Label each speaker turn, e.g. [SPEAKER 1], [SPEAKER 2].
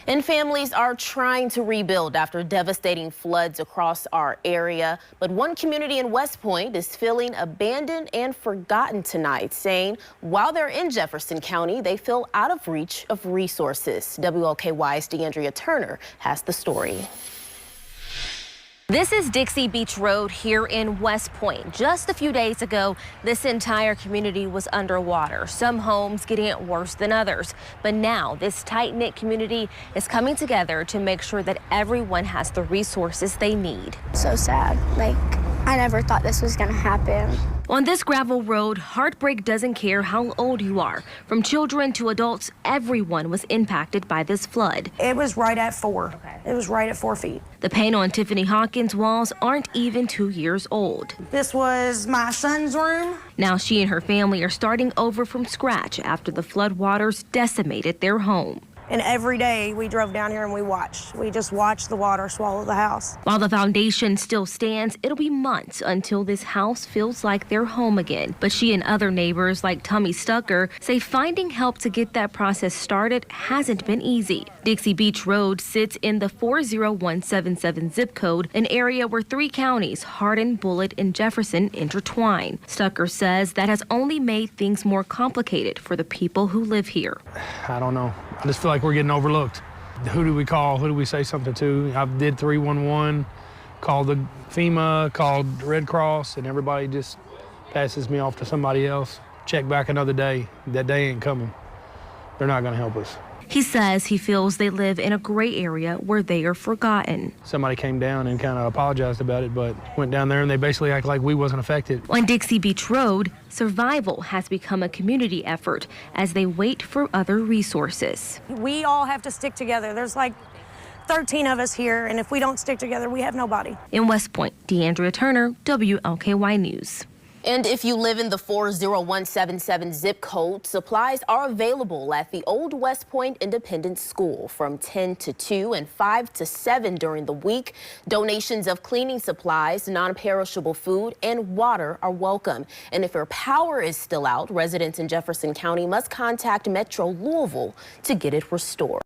[SPEAKER 1] And families are trying to rebuild after devastating floods across our area. But one community in West Point is feeling abandoned and forgotten tonight, saying while they're in Jefferson County, they feel out of reach of resources. WLKY's DeAndrea Turner has the story.
[SPEAKER 2] This is Dixie Beach Road here in West Point. Just a few days ago, this entire community was underwater, some homes getting it worse than others. But now this tight-knit community is coming together to make sure that everyone has the resources they need.
[SPEAKER 3] So sad. I never thought this was going to happen.
[SPEAKER 2] On this gravel road, heartbreak doesn't care how old you are. From children to adults, everyone was impacted by this flood.
[SPEAKER 4] It was right at 4. Okay. It was right at 4 feet.
[SPEAKER 2] The paint on Tiffany Hawkins' walls aren't even 2 years old.
[SPEAKER 4] This was my son's room.
[SPEAKER 2] Now she and her family are starting over from scratch after the floodwaters decimated their home.
[SPEAKER 4] And every day we drove down here and we watched. We just watched the water swallow the house.
[SPEAKER 2] While the foundation still stands, it'll be months until this house feels like their home again. But she and other neighbors like Tommy Stucker say finding help to get that process started hasn't been easy. Dixie Beach Road sits in the 40177 zip code, an area where 3 counties, Hardin, Bullitt, and Jefferson, intertwine. Stucker says that has only made things more complicated for the people who live here.
[SPEAKER 5] I don't know. I just feel like we're getting overlooked. Who do we call? Who do we say something to? I did 311, called the FEMA, called Red Cross, and everybody just passes me off to somebody else. Check back another day. That day ain't coming. They're not going to help us.
[SPEAKER 2] He says he feels they live in a gray area where they are forgotten.
[SPEAKER 5] Somebody came down and kind of apologized about it, but went down there and they basically act like we wasn't affected.
[SPEAKER 2] On Dixie Beach Road, survival has become a community effort as they wait for other resources.
[SPEAKER 4] We all have to stick together. There's like 13 of us here, and if we don't stick together, we have nobody.
[SPEAKER 2] In West Point, DeAndrea Turner, WLKY News.
[SPEAKER 1] And if you live in the 40177 zip code, supplies are available at the Old West Point Independent School from 10 to 2 and 5 to 7 during the week. Donations of cleaning supplies, non-perishable food, and water are welcome. And if your power is still out, residents in Jefferson County must contact Metro Louisville to get it restored.